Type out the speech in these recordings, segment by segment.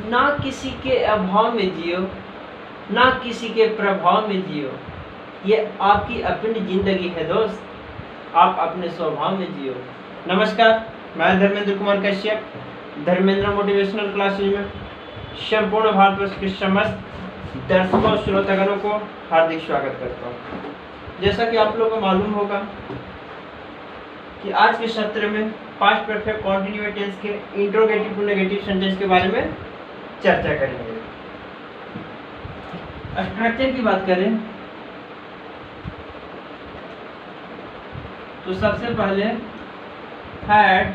ना किसी के अभाव में जियो, ना किसी के प्रभाव में जियो। ये आपकी अपनी जिंदगी है दोस्त, आप अपने स्वभाव में जियो। नमस्कार, मैं धर्मेंद्र कुमार कश्यप, धर्मेंद्र मोटिवेशनल क्लासेज में संपूर्ण भारतवर्ष के समस्त दर्शकों श्रोतागणों को हार्दिक स्वागत करता हूँ। जैसा कि आप लोगों को मालूम होगा कि आज के सत्र में पास्ट परफेक्ट कॉन्टिन्यूअस टेंस के इंट्रोगेटिव टू नेगेटिव सेंटेंस के बारे में चर्चा करेंगे। स्ट्रक्चर की बात करें तो सबसे पहले हैड,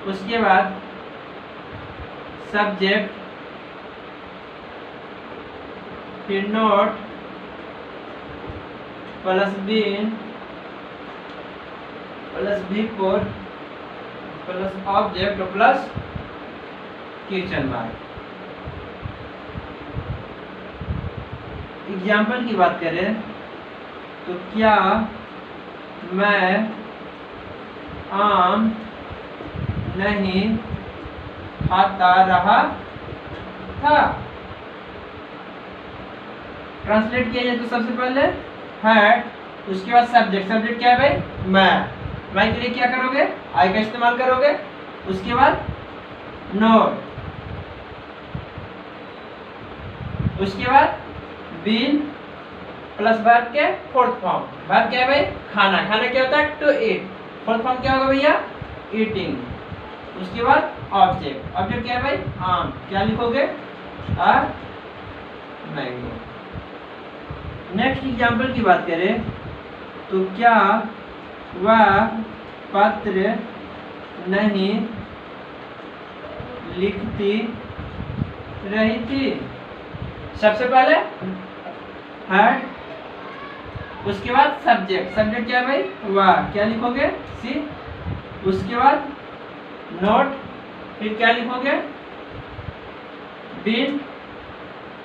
उसके बाद सब्जेक्ट, फिर not plus been plus B four plus object plus question mark. Example की बात करें तो क्या मैं आम नहीं खाता रहा था। ट्रांसलेट किया जाए तो सबसे पहले हैड, उसके बाद सब्जेक्ट, सब्जेक्ट क्या है भाई मैं के लिए क्या करोगे, आई का इस्तेमाल करोगे। उसके बाद नोट, उसके बाद बीन प्लस वर्ब के फोर्थ फॉर्म, वर्ब क्या है भाई खाना, खाना क्या होता है टू ईट, फोर्थ फॉर्म क्या होगा भैया ईटिंग। उसके बाद ऑब्जेक्ट, ऑब्जेक्ट क्या है भाई आम, क्या लिखोगे आ मैंगो। नेक्स्ट एग्जाम्पल की बात करें तो क्या वह पत्र नहीं लिखती रही थी। सबसे पहले हैड, उसके बाद सब्जेक्ट, सब्जेक्ट क्या है भाई वह, क्या लिखोगे सी। उसके बाद नोट, फिर क्या लिखोगे बीन,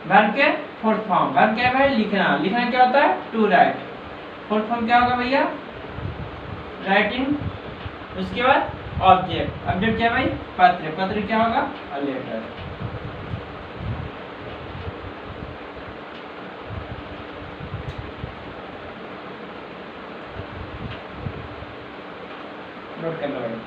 वर्ब के फोर्थ फॉर्म, वर्ब क्या है भाई लिखना, लिखना क्या होता है टू राइट, फोर्थ फॉर्म क्या होगा भैया राइटिंग। उसके बाद ऑब्जेक्ट, ऑब्जेक्ट क्या है भाई पत्र, पत्र क्या होगा अ लेटर। नोट करना भाई।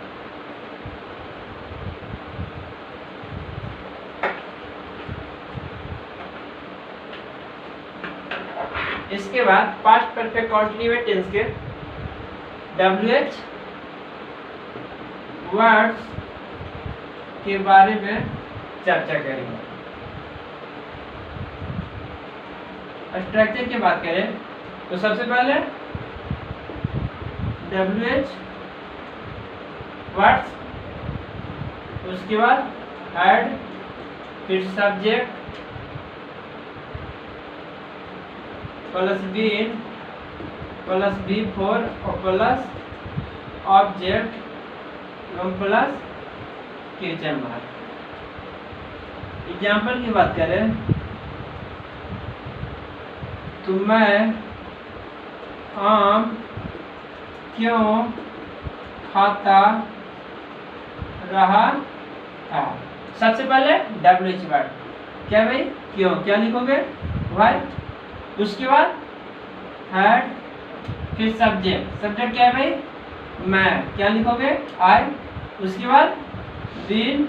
इसके बाद पास्ट परफेक्ट कॉन्टिन्यूअस टेंस के WH वर्ड्स के बारे में चर्चा करेंगे। स्ट्रक्चर की बात करें तो सबसे पहले WH वर्ड्स, उसके बाद हैड, फिर subject plus been plus B four और plus object plus question mark. Example की बात करें तो मैं आम क्यों खाता रहा था। सबसे पहले WH वर्ड क्या भाई क्यों, क्या लिखोगे वाई। उसके बाद हैड, फिर सब्जेक्ट, सब्जेक्ट क्या है भाई मैं, क्या लिखोगे आई। उसके बाद बीन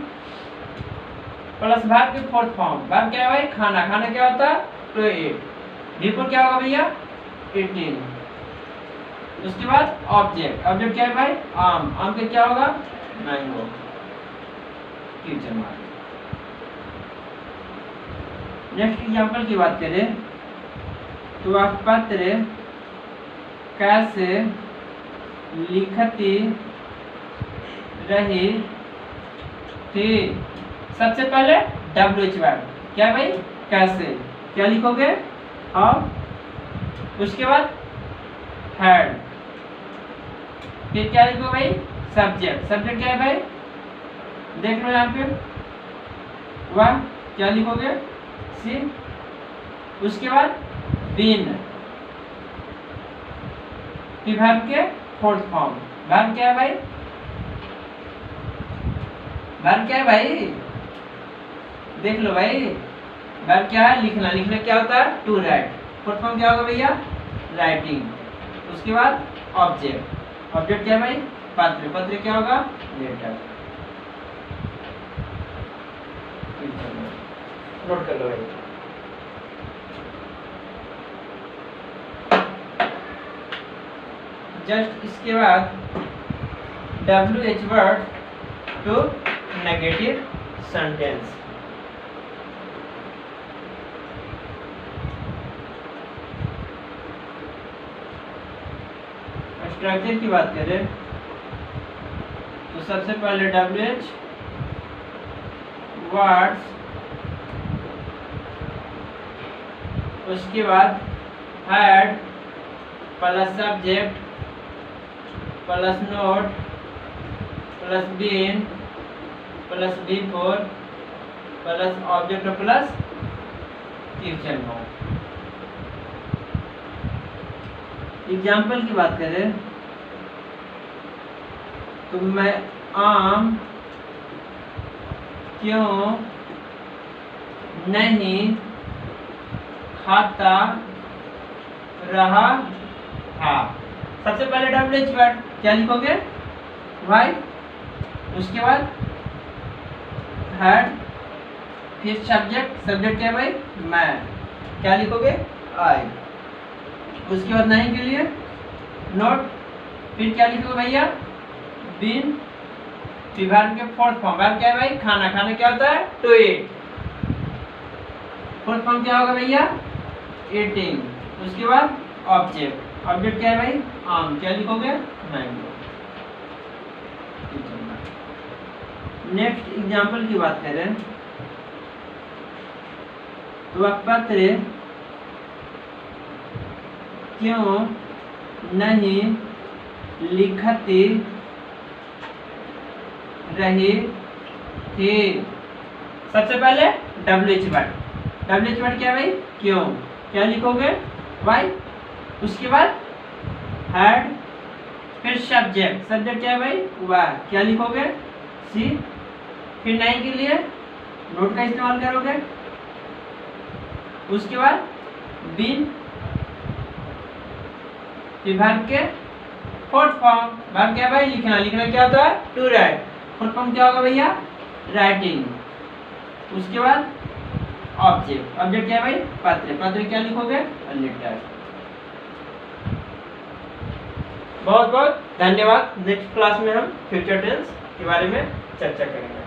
प्लस वर्ब के फोर्थ फॉर्म, वर्ब क्या है भाई खाना, खाना क्या होता है टू ईट, बिफोर क्या होगा भैया ईटिंग। उसके बाद ऑब्जेक्ट, ऑब्जेक्ट क्या है भाई आम, आम का क्या होगा मैंगो। नेक्स्ट एग्जाम्पल की बात करें तो वह पत्र कैसे लिखती रही थी। सबसे पहले WH वर्ड क्या भाई कैसे, क्या लिखोगे और उसके बाद हैड, फिर क्या लिखो भाई सब्जेक्ट, सब्जेक्ट क्या है भाई देख लो यहाँ पे वह, क्या लिखोगे सी। उसके बाद बीन, वर्ब के फोर्थ फॉर्म, वर्ब क्या है भाई, वर्ब क्या है भाई देख लो भाई, वर्ब क्या है? लिखना। लिखना क्या होता है? To right. फुल फॉर्म क्या होगा भैया? राइटिंग। उसके बाद ऑब्जेक्ट। ऑब्जेक्ट क्या है भाई? पत्र। पत्र क्या होगा? लेटर। नोट कर लो भाई। जस्ट इसके बाद WH word to negative sentence. Structure की बात करें तो सबसे पहले WH वर्ड्स, उसके बाद had plus subject plus not plus been plus before plus object plus future noun. Example की बात करें तो मैं आम क्यों नहीं खाता रहा था। सबसे पहले WH वर्ड क्या लिखोगे? वाई। उसके बाद हैड, फिर सब्जेक्ट। सब्जेक्ट क्या है भाई? मैं। क्या लिखोगे? आई। उसके बाद नहीं के लिए नोट। फिर क्या लिखोगे भैया? बीन। फिर वर्ब के फोर्थ फॉर्म। वर्ब क्या है भाई? खाना। खाना क्या होता है? To eat. फोर्थ फॉर्म क्या होगा भैया? ईटिंग। उसके बाद ऑब्जेक्ट। ऑब्जेक्ट क्या है भाई? आम। क्या लिखोगे? मैंगो। नेक्स्ट एग्जाम्पल की बात करें तो वह पत्र क्यों नहीं लिखती रही थी। सबसे पहले WH वर्ड। WH वर्ड क्या है भाई? क्यों। क्या लिखोगे? वाई। उसके बाद हैड, फिर सब्जेक्ट। सब्जेक्ट क्या है भाई? वाह। क्या लिखोगे? सी। फिर नहीं के लिए नोट का इस्तेमाल करोगे। उसके बाद बीन। फिर वर्ब के फोर्थ फॉर्म। वर्ब क्या है भाई? लिखना। लिखना क्या होता है? To right. फोर्थ फॉर्म क्या होगा भैया? राइटिंग। उसके बाद ऑब्जेक्ट। ऑब्जेक्ट क्या है भाई? पत्र। पत्र क्या लिखोगे? लेटर। बहुत बहुत धन्यवाद। नेक्स्ट क्लास में हम फ्यूचर टेंस के बारे में चर्चा करेंगे।